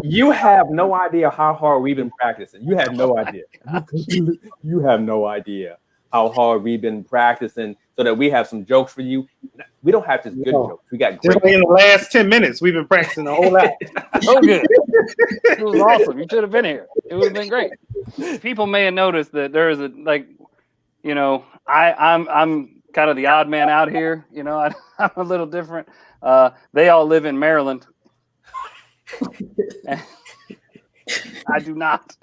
You have no idea how hard we've been practicing. You have no idea. You have no idea how hard we've been practicing so that we have some jokes for you. We don't have just good jokes. We got great. Just in the last 10 minutes, we've been practicing a whole lot. So good. It was awesome. You should have been here. It would have been great. People may have noticed that there is I'm kind of the odd man out here. I'm a little different. They all live in Maryland. I do not.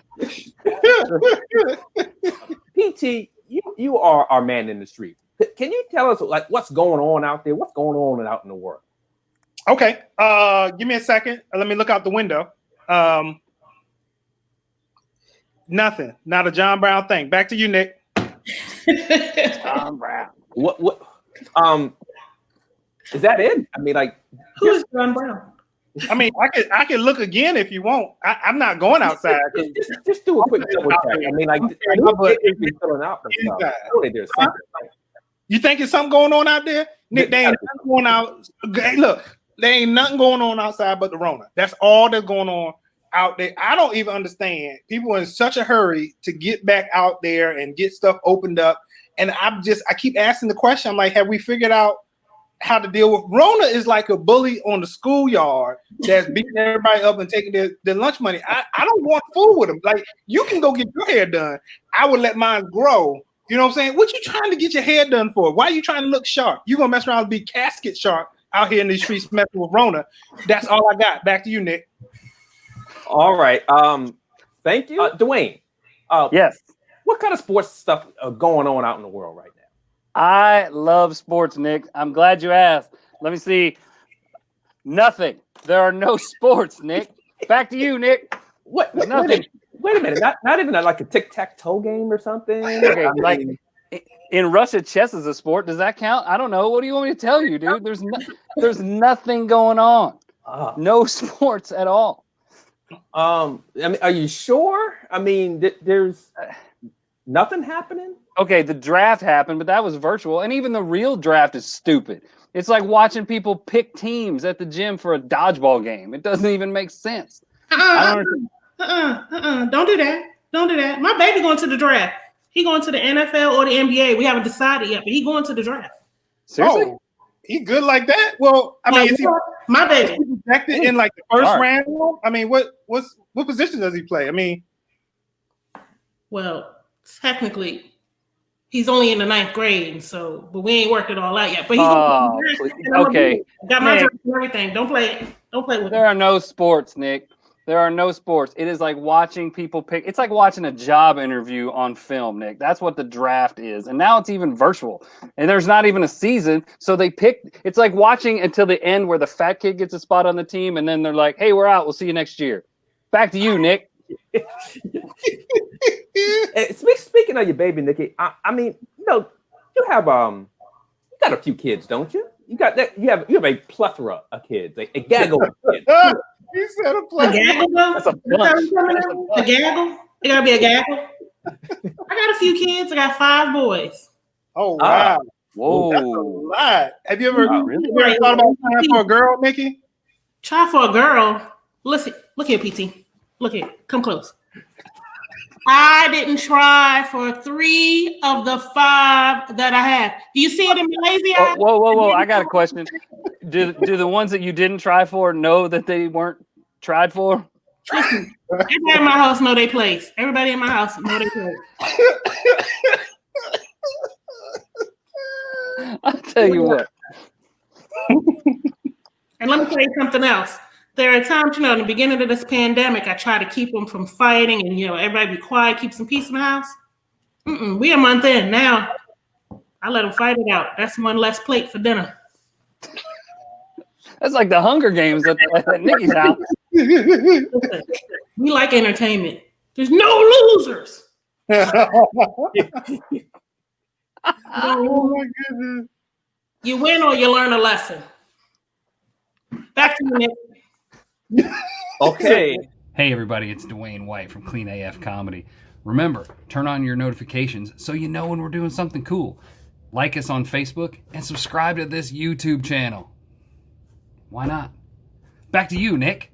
PT, you are our man in the street. Can you tell us what's going on out there? What's going on out in the world? Okay. Give me a second. Let me look out the window. Nothing. Not a John Brown thing. Back to you, Nick. John Brown. What is that it? I mean, who is John Brown? I mean, I could look again if you want. I'm not going outside. Just do a quick double check. I mean, filling out the stuff. Surely there's something. You think it's something going on out there? Nick, they ain't nothing going out. Hey, look, there ain't nothing going on outside but the Rona. That's all that's going on out there. I don't even understand. People are in such a hurry to get back out there and get stuff opened up. And I keep asking the question. I'm like, have we figured out how to deal with Rona? Is like a bully on the schoolyard that's beating everybody up and taking their lunch money. I don't want to fool with them. Like, you can go get your hair done. I would let mine grow. You know what I'm saying? What you trying to get your hair done for? Why are you trying to look sharp? You gonna mess around and be casket sharp out here in these streets messing with Rona. That's all I got. Back to you, Nick. All right. Thank you. Dwayne. Yes. What kind of sports stuff going on out in the world right now? I love sports, Nick. I'm glad you asked. Let me see. Nothing. There are no sports, Nick. Back to you, Nick. What? Nothing. Wait a minute. Not even like a tic-tac-toe game or something? Okay, in Russia, chess is a sport. Does that count? I don't know. What do you want me to tell you, dude? There's nothing going on. No sports at all. I mean, are you sure? I mean, there's nothing happening? Okay, the draft happened, but that was virtual. And even the real draft is stupid. It's like watching people pick teams at the gym for a dodgeball game. It doesn't even make sense. Don't do that. Don't do that. My baby going to the draft. He going to the NFL or the NBA. We haven't decided yet, but he going to the draft. Seriously? Oh, he good like that? Well, I mean, is he my baby projected in like the first round? I mean, what position does he play? I mean, well, technically, he's only in the 9th grade, but we ain't worked it all out yet. But he's okay. Got my dress and everything. Don't play with There are no sports, Nick. There are no sports. It is like watching people pick. It's like watching a job interview on film, Nick. That's what the draft is. And now it's even virtual. And there's not even a season. So they pick. It's like watching until the end where the fat kid gets a spot on the team. And then they're like, hey, we're out. We'll see you next year. Back to you, Nick. Speaking of your baby, Nikki, I mean, you have you got a few kids, don't you? You got that. You have a plethora of kids, a gaggle of kids. He said a plethora. A gaggle, though? That's a bunch. A gaggle? It gotta be a gaggle. I got a few kids. I got 5 boys. Oh wow! Whoa! That's a lot. Have you ever really? thought about trying for a girl, Nikki? Try for a girl. Listen, look here, PT. Look here. Come close. I didn't try for 3 of the 5 that I have. Do you see it in my lazy eye? Whoa! I got a question. Do the ones that you didn't try for know that they weren't tried for? Listen, everybody in my house know their place. Everybody in my house know their place. I'll tell you what. And let me tell you something else. There are times, in the beginning of this pandemic, I try to keep them from fighting and, everybody be quiet, keep some peace in the house. We a month in now. I let them fight it out. That's one less plate for dinner. That's like the Hunger Games at Nikki's house. Listen, we like entertainment. There's no losers. Oh my goodness. You win or you learn a lesson. Back to you, Nick. Okay. Hey everybody, it's Dwayne White from Clean AF Comedy. Remember, turn on your notifications so you know when we're doing something cool. Like us on Facebook and subscribe to this YouTube channel. Why not? Back to you, Nick.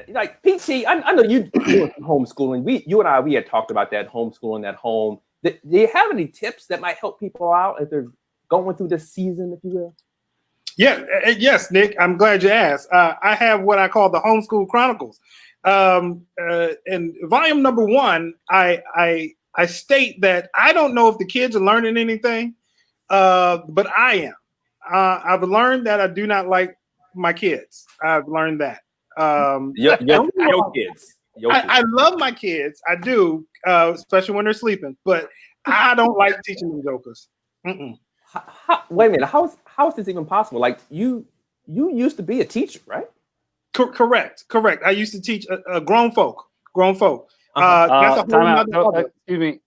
like PT, I know you doing homeschooling. You and I had talked about that homeschooling at home. Do you have any tips that might help people out if they're going through this season, if you will? Yeah, yes, Nick. I'm glad you asked. I have what I call the Homeschool Chronicles. In volume number 1, I state that I don't know if the kids are learning anything, but I am. I've learned that I do not like my kids. I've learned that. Your kids. I love my kids. I do, especially when they're sleeping. But I don't like teaching them jokers. Wait a minute. How is this even possible? Like you used to be a teacher, right? Correct. I used to teach grown folk. That's a whole nother. Excuse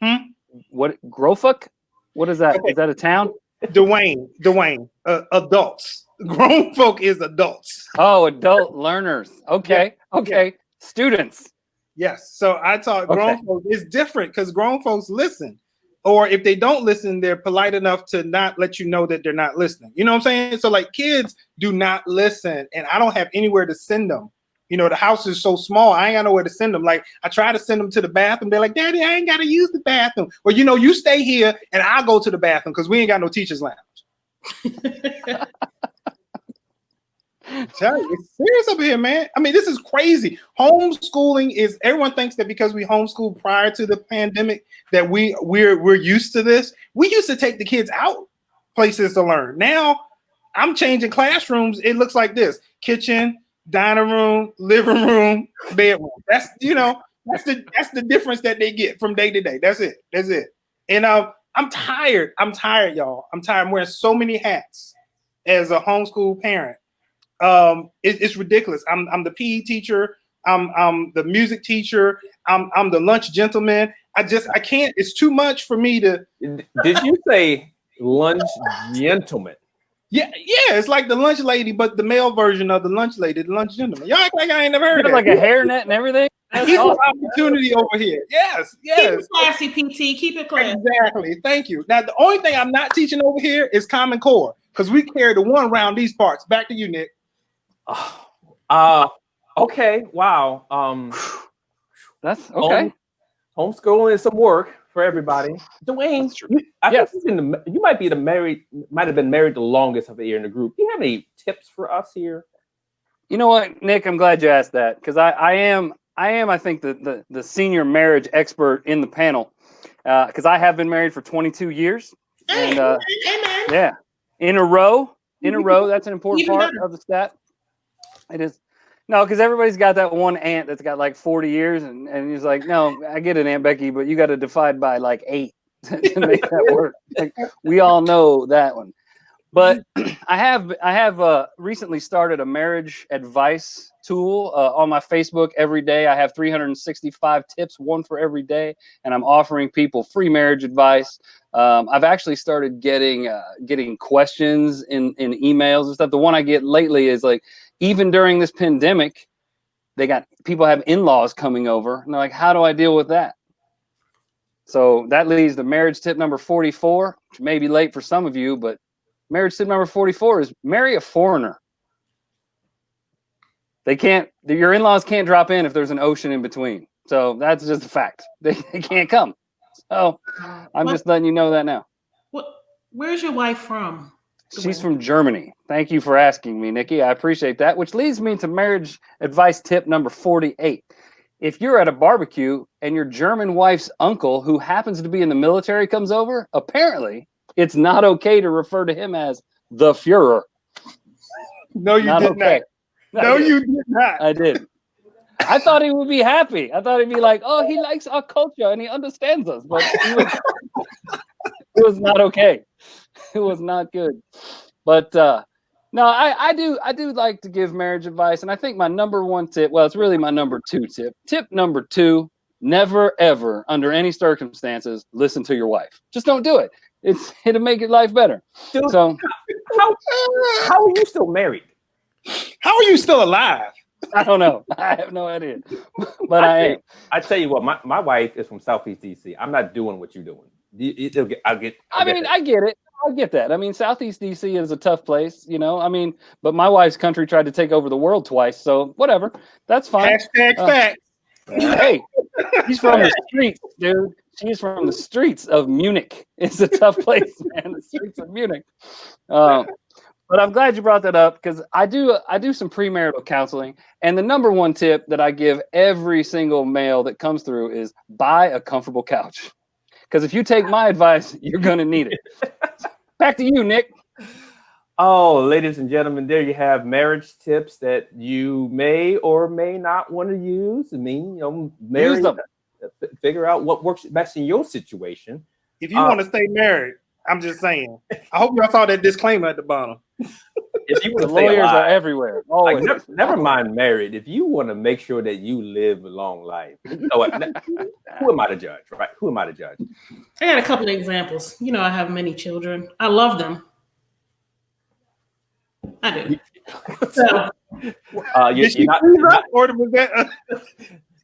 me. What Growfuck? What is that? Okay. Is that a town? Dwayne. Adults. Grown folk is adults. Oh, adult learners. Okay. Yeah. Okay. Yeah. Students. Yes. So I taught grown folks. It's different because grown folks listen. Or if they don't listen, they're polite enough to not let you know that they're not listening. You know what I'm saying? So like kids do not listen, and I don't have anywhere to send them. You know, the house is so small, I ain't got nowhere to send them. Like I try to send them to the bathroom. They're like, Daddy, I ain't got to use the bathroom. Well, you know, you stay here and I'll go to the bathroom because we ain't got no teacher's lounge. Tell you, it's serious up here, man. I mean, this is crazy. Homeschooling is, everyone thinks that because we homeschooled prior to the pandemic that we're used to this. We used to take the kids out places to learn. Now I'm changing classrooms. It looks like this: kitchen, dining room, living room, bedroom. That's the difference that they get from day to day. That's it. And I'm tired, y'all. I'm tired. I'm wearing so many hats as a homeschool parent. It's ridiculous. I'm the PE teacher. I'm the music teacher. I'm the lunch gentleman. I can't. It's too much for me to. Did you say lunch gentleman? Yeah. It's like the lunch lady, but the male version of the lunch lady, the lunch gentleman. Y'all act like I ain't never heard of that. Like a hairnet and everything. Equal opportunity over here. Yes. Keep it classy, PT. Keep it classy. Exactly. Thank you. Now the only thing I'm not teaching over here is Common Core because we carry the one around these parts. Back to you, Nick. Okay. Wow. That's okay. Homeschooling is some work for everybody. Dwayne, you might have been married the longest of the year in the group. Do you have any tips for us here? You know what, Nick? I'm glad you asked that because I am, I think, the senior marriage expert in the panel because I have been married for 22 years. And yeah, in a row. That's an important part of the stat. It is. No, because everybody's got that one aunt that's got like 40 years, and he's like, no, I get it, Aunt Becky, but you got to divide by like 8 to make that work. Like, we all know that one. But I have recently started a marriage advice tool on my Facebook every day. I have 365 tips, one for every day, and I'm offering people free marriage advice. I've actually started getting questions in emails and stuff. The one I get lately is like, even during this pandemic, people have in-laws coming over, and they're like, how do I deal with that? So that leads to marriage tip number 44, which may be late for some of you, but marriage tip number 44 is marry a foreigner. Your in-laws can't drop in if there's an ocean in between. So that's just a fact. They can't come. So I'm just letting you know that now. Where's your wife from? She's from Germany. Thank you for asking me, Nikki. I appreciate that, which leads me to marriage advice tip number 48. If you're at a barbecue and your German wife's uncle, who happens to be in the military, comes over, apparently it's not okay to refer to him as the Führer. No, you did not. No, you did not. I did. I thought he would be happy. I thought he'd be like, oh, he likes our culture and he understands us. But it was not okay. It was not good. But no, I do like to give marriage advice. And I think my number one tip, well, it's really my number 2 tip. Tip number 2, never, ever, under any circumstances, listen to your wife. Just don't do it. It'll make your life better. Dude, so how are you still married? How are you still alive? I don't know. I have no idea. But I am. I tell you what, my wife is from Southeast DC. I'm not doing what you're doing. I get it. I get that. I mean, Southeast DC is a tough place, you know. I mean, but my wife's country tried to take over the world twice, so whatever. That's fine. Hashtag fact. Hey, she's from the streets, dude. She's from the streets of Munich. It's a tough place, man. The streets of Munich. But I'm glad you brought that up because I do some premarital counseling, and the number one tip that I give every single male that comes through is buy a comfortable couch. Because if you take my advice, you're gonna need it. Back to you, Nick. Oh, ladies and gentlemen, there you have marriage tips that you may or may not want to use. I mean, marry them. Figure out what works best in your situation. If you want to stay married, I'm just saying. I hope y'all saw that disclaimer at the bottom. If you want The to stay lawyers alive, are everywhere. like, Always. never mind married. If you want to make sure that you live a long life, you know what? Who am I to judge, right? Who am I to judge? I got a couple of examples. You know, I have many children. I love them. I do. So, You're Did she not, freeze up, or was that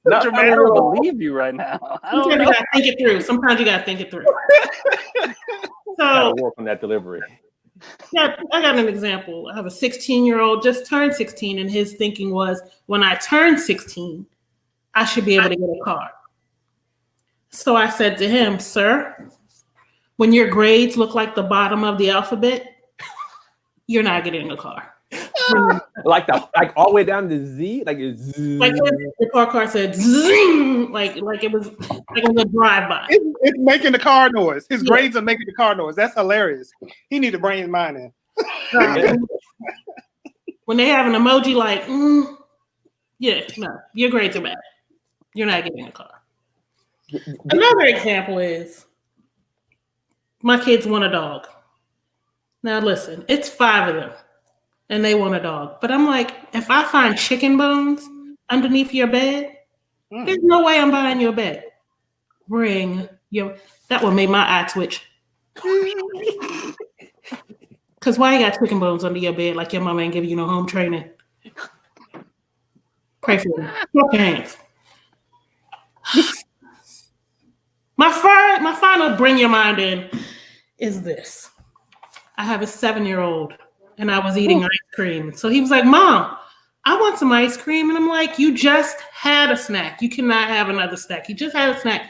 not, I don't believe you right now. I don't sometimes you know. gotta think it through. Sometimes you gotta think it through. gotta So, work on that delivery. yeah, I got an example. I have a 16-year-old just turned 16, and his thinking was, when I turn 16, I should be able to get a car. So I said to him, sir, when your grades look like the bottom of the alphabet, you're not getting a car. Like all the way down to Z, like it's Like the car said, zing, like it was a drive-by. it's making the car noise? His Yeah. grades are making the car noise. That's hilarious. He need to bring his mind in. When they have an emoji like, yeah, no, your grades are bad. You're not getting a car. Another example is my kids want a dog. Now listen, it's 5 of them and they want a dog. But I'm like, if I find chicken bones underneath your bed, there's no way I'm buying your bed. That one made my eye twitch. Because why you got chicken bones under your bed like your mama ain't giving you no home training? Pray for me. Clap your hands. My final bring your mind in is this. I have a 7-year-old and I was eating ice cream. So he was like, Mom, I want some ice cream. And I'm like, you just had a snack. You cannot have another snack. You just had a snack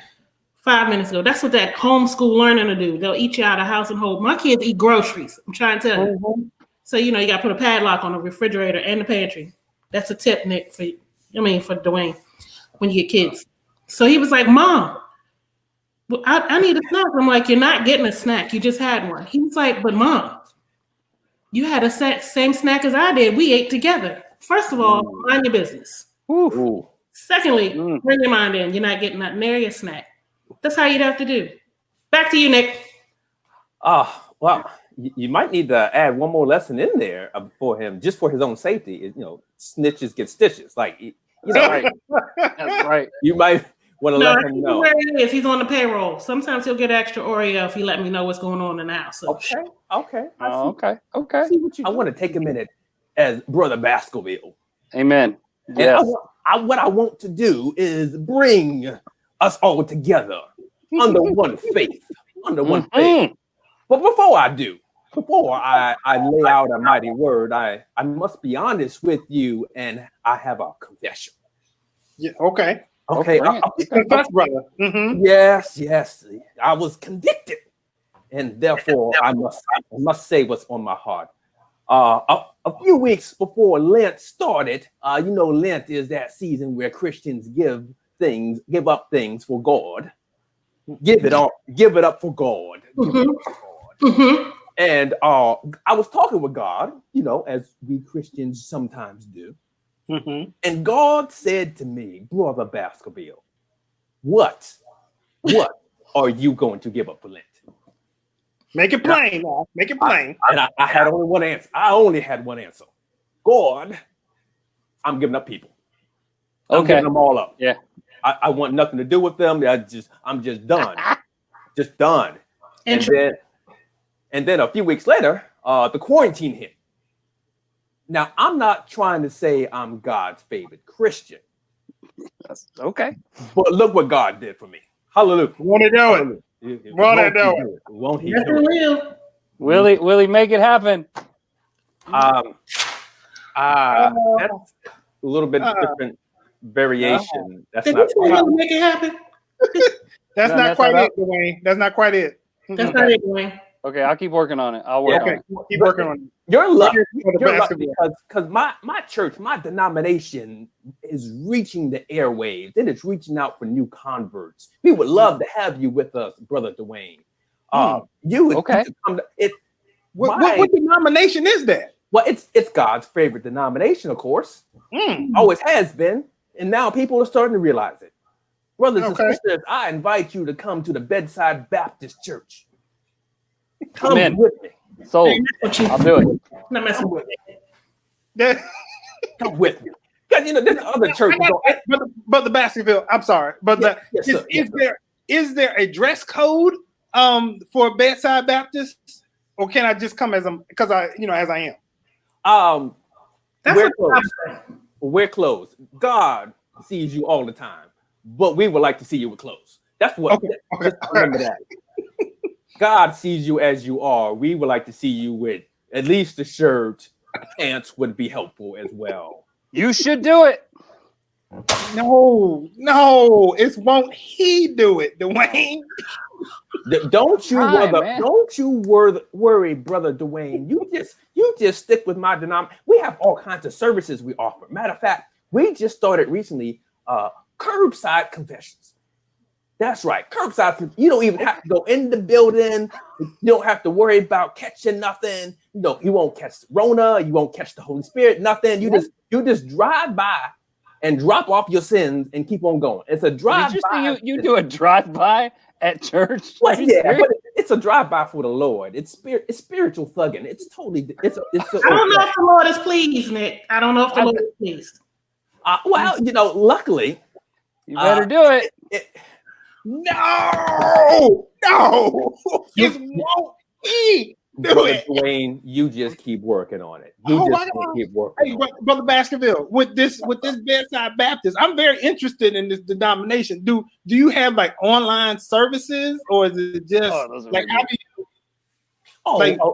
5 minutes ago. That's what that homeschool learning to do. They'll eat you out of house and hold. My kids eat groceries. I'm trying to tell you. So, you got to put a padlock on the refrigerator and the pantry. That's a tip, Nick, for Dwayne, when you get kids. So he was like, Mom, well, I need a snack. I'm like, you're not getting a snack. You just had one. He was like, but Mom, you had a same snack as I did. We ate together. First of all, mind your business. Ooh. Secondly, bring your mind in. You're not getting that nary a snack. That's how you'd have to do. Back to you, Nick. Well, you might need to add one more lesson in there for him, just for his own safety. Snitches get stitches. Like, Right. That's right. you might want to No, let him know. where he is. He's on the payroll. Sometimes he'll get extra Oreo if he let me know what's going on in the house. So Okay. Oh, okay. I want to take a minute as Brother Baskerville. Amen. And Yes. what I want to do is bring us all together under one faith, under one faith. But before I lay out a mighty word, I must be honest with you, and I have a confession. Yeah. Okay. Okay. Confess, brother. Mm-hmm. Yes. I was convicted, and therefore I must say what's on my heart. A few weeks before Lent started, Lent is that season where Christians give up things for God. Give it up for God. Mhm. And I was talking with God, as we Christians sometimes do. Mm-hmm. And God said to me, Brother Baskerville, what are you going to give up for Lent? Make it plain now. Make it plain. And I had only one answer. I only had one answer. God, I'm giving up people. I'm giving them all up. Yeah. I want nothing to do with them. I'm just done. Just done. And then a few weeks later, the quarantine hit. Now, I'm not trying to say I'm God's favorite Christian. That's okay. But look what God did for me. Hallelujah. Want to do it? Want to do it? Won't he Yes, do it it? will. Willie, make it happen. That's a little bit different variation. That's Did not you tell him to make it happen? That's No, not that's quite not it, Dwayne. That's not quite it. That's not it, Dwayne. Okay, I'll keep working on it. I'll work on Okay, it. keep working on it. You're lucky. For the You're lucky basketball. because my church, my denomination is reaching the airwaves. It is reaching out for new converts. We would love to have you with us, Brother Dwayne. You would Okay. you could come to it. What denomination is that? Well, it's God's favorite denomination, of course. Always has been, and now people are starting to realize it. Brothers and sisters, I invite you to come to the Bedside Baptist Church. Come in. with me. So I'll do it. Not messing with Come with me. Because you know, there's other churches. But the Baskerville, I'm sorry, but Yes, sir. is there a dress code for Bedside Baptists, or can I just come as I am? That's We're what closed. We're closed. God sees you all the time, but we would like to see you with clothes. That's what. Okay. Just remember that. God sees you as you are. We would like to see you with at least a shirt. Pants would be helpful as well. You should do it. No, it's won't he do it, Dwayne? Don't you, Try, brother? man. Don't you worry, Brother Dwayne. You just stick with my denomination. We have all kinds of services we offer. Matter of fact, we just started recently curbside confessions. That's right, curbside. You don't even have to go in the building. You don't have to worry about catching nothing. You won't catch Rona. You won't catch the Holy Spirit. Nothing. You just drive by and drop off your sins and keep on going. It's a drive Did by. you say you do a drive-by at church? Well, Are you yeah, serious? but it's a drive-by for the Lord. It's spiritual thugging. It's totally. It's. I don't know if the Lord is pleased, Nick. I don't know if the Lord is pleased. Well, luckily, You better do it. No, it won't he do Brother it? Dwayne, you just keep working on it. You Oh just my gonna God. keep working. Hey, on it. Brother Baskerville, with this Bedside Baptist, I'm very interested in this denomination. Do you have like online services, or is it just those are like really how do you?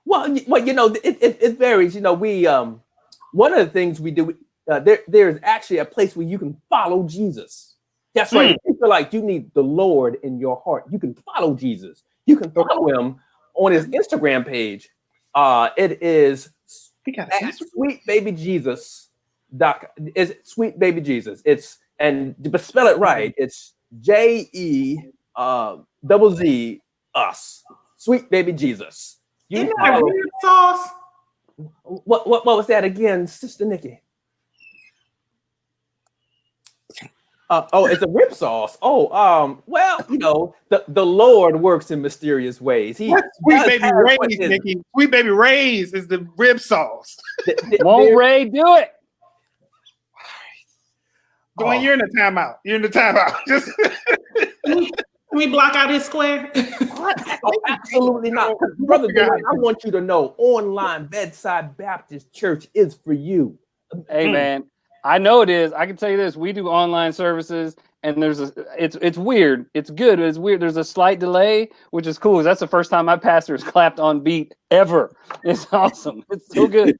Well, it varies. We one of the things we do. There's actually a place where you can follow Jesus. That's right. If you feel like you need the Lord in your heart, you can follow Jesus. You can follow him on his Instagram page. It is at Sweet Baby Jesus. Is Sweet Baby Jesus? But spell it right. It's JEZZ us. Sweet Baby Jesus. You Isn't that follow. red sauce? What was that again, Sister Nikki? It's a rib sauce. Well, the Lord works in mysterious ways. Sweet Baby Ray's, Nikki. Sweet Baby Ray's is the rib sauce. Won't Ray do it? Dwayne, you're in the timeout. Just Can we block out his square? Absolutely not. Brother Dwayne, I want you to know online Bedside Baptist Church is for you. Hey man, I know it is. I can tell you this: we do online services, and it's weird. It's good, but it's weird. There's a slight delay, which is cool. 'Cause that's the first time my pastor has clapped on beat ever. It's awesome. It's so good.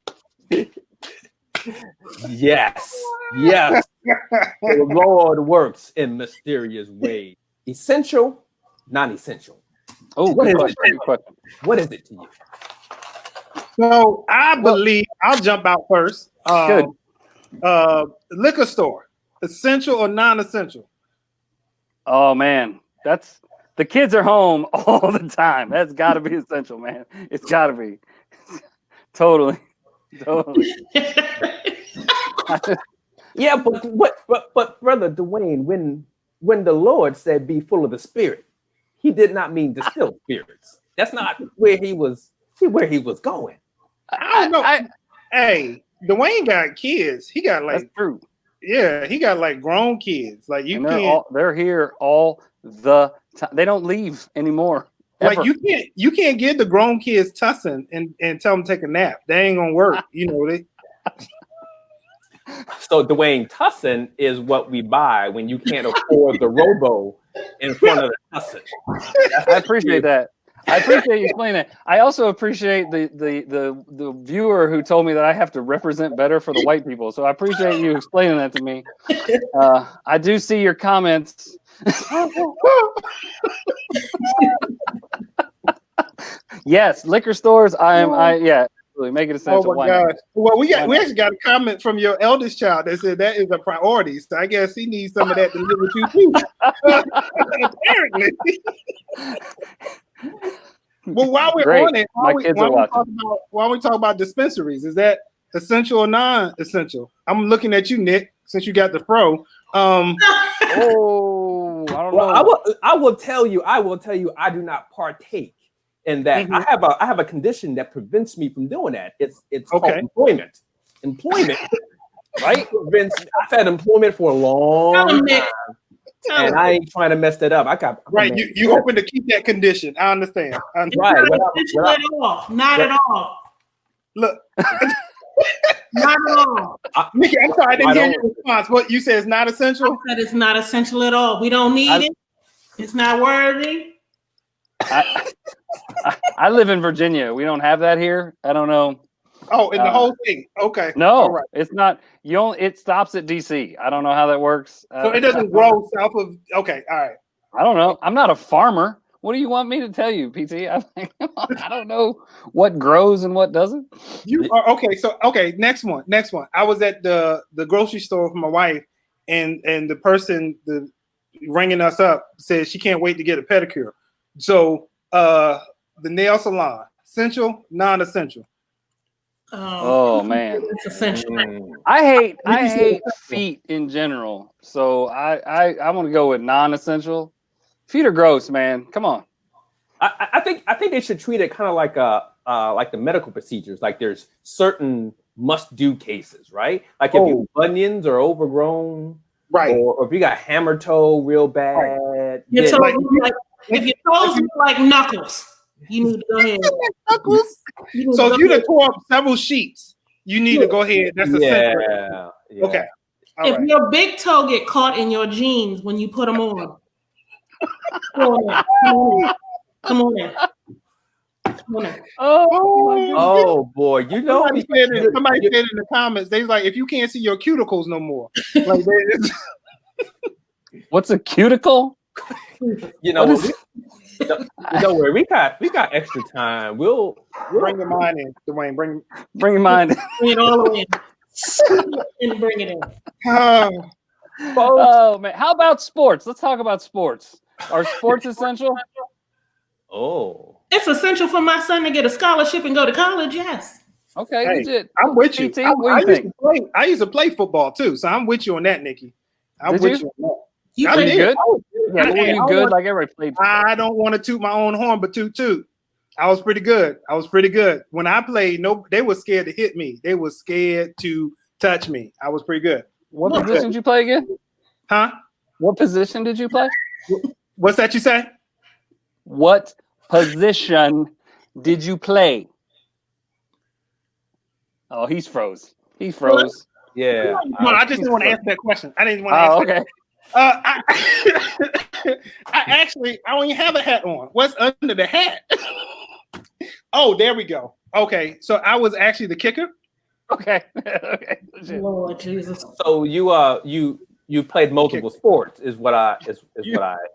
Yes. The Lord works in mysterious ways. Essential, non-essential. Oh, What good is question. it? Good question. What is it to you? so I believe I'll jump out first. Good. Liquor store, essential or non-essential? Oh man, that's the kids are home all the time. That's got to be essential, man. It's got to be. Totally. Yeah, but Brother Dwayne, when the Lord said be full of the Spirit, he did not mean distilled spirits. That's not where he was going. I don't know. Hey, Dwayne got kids. He got That's like, true. yeah, he got like grown kids. Like you can't, They're here all the time. They don't leave anymore. like ever. you can't give the grown kids tussin and tell them to take a nap. They ain't gonna work. They. So Dwayne, tussin is what we buy when you can't afford the robo in front of the tussin. I appreciate that. I appreciate you explaining that. I also appreciate the viewer who told me that I have to represent better for the white people. So I appreciate you explaining that to me. I do see your comments. Yes, liquor stores. Yeah, really make it essential. Oh my God! Well, we actually got a comment from your eldest child that said that is a priority. So I guess he needs some of that to live with you too. Apparently. Well, while we're on it, while we talk about dispensaries, is that essential or non-essential? I'm looking at you, Nick, since you got the fro. I don't know. I will tell you, I do not partake in that. Mm-hmm. I have a condition that prevents me from doing that. It's called employment. Employment, right? I've had employment for a long time. And I ain't trying to mess that up. You hoping to keep that condition. I understand. Right. Not at all. Look. Not at all. Nikki, I'm sorry, I didn't hear your response. What you said is not essential? I said it's not essential at all. We don't need it. It's not worthy. I live in Virginia. We don't have that here. I don't know. Oh, in the whole thing. Okay. No, it's not. It stops at DC. I don't know how that works. So it doesn't grow south of. Okay, all right. I don't know. I'm not a farmer. What do you want me to tell you, PT? I don't know what grows and what doesn't. You are okay. So next one. I was at the grocery store with my wife, and the person ringing us up says she can't wait to get a pedicure. So the nail salon, essential, non-essential. Oh man, it's essential. I hate feet in general, so I want to go with non-essential. Feet are gross, man. Come on. I think they should treat it kind of like the medical procedures. Like there's certain must-do cases, right? Like if your bunions are overgrown, right, or if you got hammer toe real bad. Right. If your toes look like knuckles, you need to go ahead. Knuckles. So if you tore up several sheets, you need to go ahead. That's essential. Yeah. Okay. If your big toe get caught in your jeans when you put them on, come on in. Oh boy, you know somebody said in the comments, they was like, if you can't see your cuticles no more. Like, what's a cuticle? You know, where we got extra time. We'll bring your mind in, Dwayne. Bring your mind. Bring it all the way in. And bring it in. Oh man, how about sports? Let's talk about sports. Are sports essential? Oh, it's essential for my son to get a scholarship and go to college. Yes. Okay, legit. I'm with you. I used to play football too, so I'm with you on that, Nikki. I'm with you on that. You played good? Yeah, were you good? Like everybody played. I don't want to toot my own horn, but toot. I was pretty good. When I played, they were scared to hit me. They were scared to touch me. I was pretty good. What position did you play again? Huh? What position did you play? What's that you say? What position did you play? Oh, he's froze. He froze. Yeah. No, I just didn't want to answer that question. I didn't want to answer that. I don't even have a hat on. What's under the hat? Oh, there we go. Okay, so I was actually the kicker. Okay. Lord Jesus. So you played multiple sports, is what I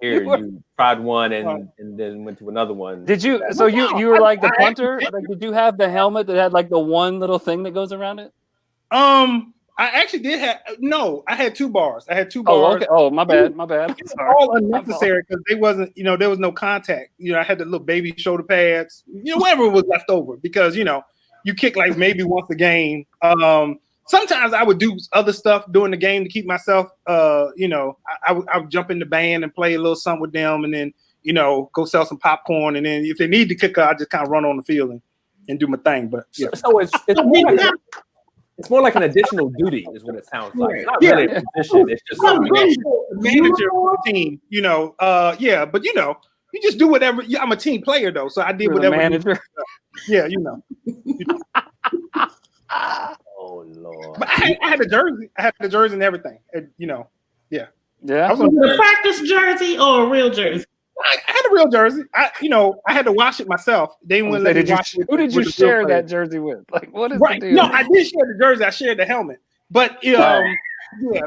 hear. You tried one and then went to another one. Did you? So you were like the punter? Like, did you have the helmet that had like the one little thing that goes around it? I actually did have I had 2 bars. Oh, okay. Oh, my bad. Sorry. All unnecessary because they wasn't, there was no contact. I had the little baby shoulder pads, whatever was left over because you kick like maybe once a game. Sometimes I would do other stuff during the game to keep myself. I would jump in the band and play a little something with them, and then go sell some popcorn, and then if they need to kick, I just kind of run on the field and do my thing. But yeah. So it's more like an additional duty, is what it sounds like. It's not really a position. It's just something manager of the team. But you just do whatever. I'm a team player though, so I did whatever. Manager. Yeah, Oh Lord! But I had a jersey. I had the jersey and everything. Yeah. I was a practice jersey or a real jersey? I had a real jersey. I had to wash it myself. They wouldn't let me wash it. Who did you with the real share player. that jersey with? Like, what is Right. the deal? No, I did share the jersey. I shared the helmet, but yeah,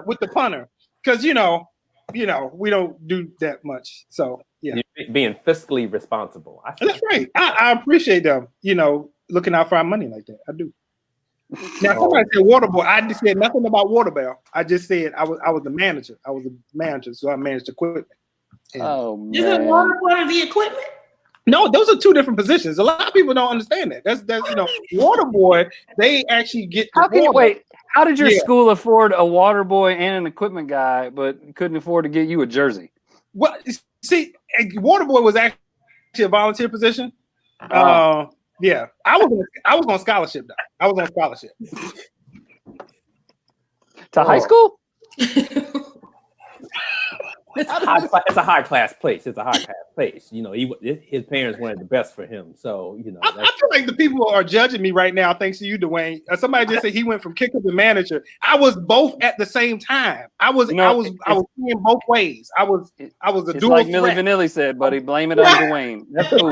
with the punter, because we don't do that much. So yeah, You're being fiscally responsible. that's right. I appreciate them. Looking out for our money like that. I do. Now somebody said water boy. I just said nothing about water bell. I just said I was the manager. I was the manager, so I managed equipment. And Oh Isn't man. water part of the equipment? no, those are two different positions. A lot of people don't understand that. That's water boy. They actually get the How can you water. wait? How did your Yeah. school afford a water boy and an equipment guy, but couldn't afford to get you a jersey? Well, see, water boy was actually a volunteer position. Yeah, I was on scholarship though. I was on scholarship. To high school? It's a high class place. It's a high class place. His parents wanted the best for him. So I feel like the people are judging me right now, thanks to you, Dwayne. Somebody just said he went from kicker to manager. I was both at the same time. I was playing both ways. I was a It's dual like Milli threat. Vanilli said, buddy. Blame it on Dwayne. That's cool.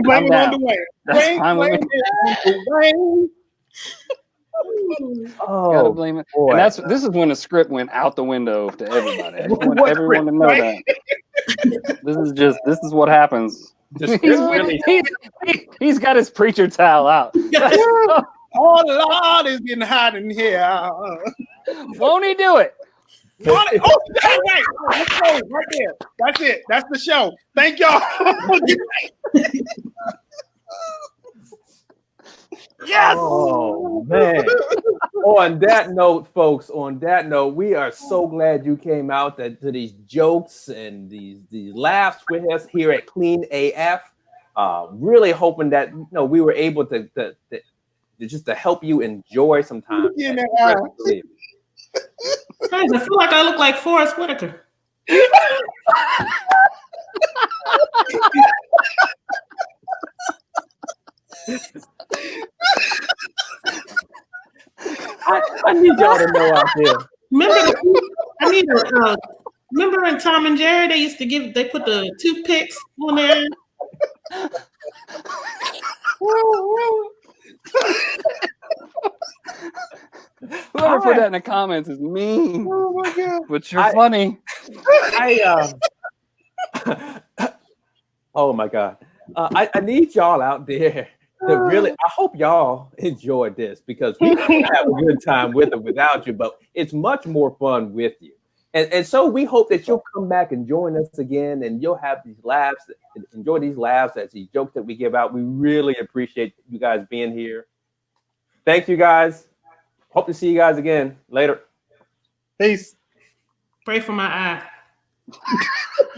Blame it on down. Dwayne. That's fine with Blame me. it on Dwayne. Gotta blame it. boy. And this is when the script went out the window to everybody. I just want What everyone to script, know right? that. This is what happens. Just He's, really, he's got his preacher towel out. Oh Lord, it's getting hot in here. Won't he do it? Oh, that's right. Let's go right there. That's it. That's the show. Thank y'all. Yes. oh man. On that note, folks, we are so glad you came out to these jokes and these laughs with us here at Clean AF. Really hoping that we were able to just to help you enjoy some time. Yeah, Guys, I feel like I look like Forrest Whitaker. I need y'all to know out there. Remember in Tom and Jerry, they put the toothpicks on there. Whoever put that in the comments is mean. Oh my God. But you're funny. Oh my God. I need y'all out there to really, I hope y'all enjoyed this because we don't have a good time with it without you, but it's much more fun with you. And so we hope that you'll come back and join us again and you'll have these laughs, enjoy these laughs as these jokes that we give out. We really appreciate you guys being here. Thank you guys. Hope to see you guys again later. Peace. Pray for my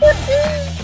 eye.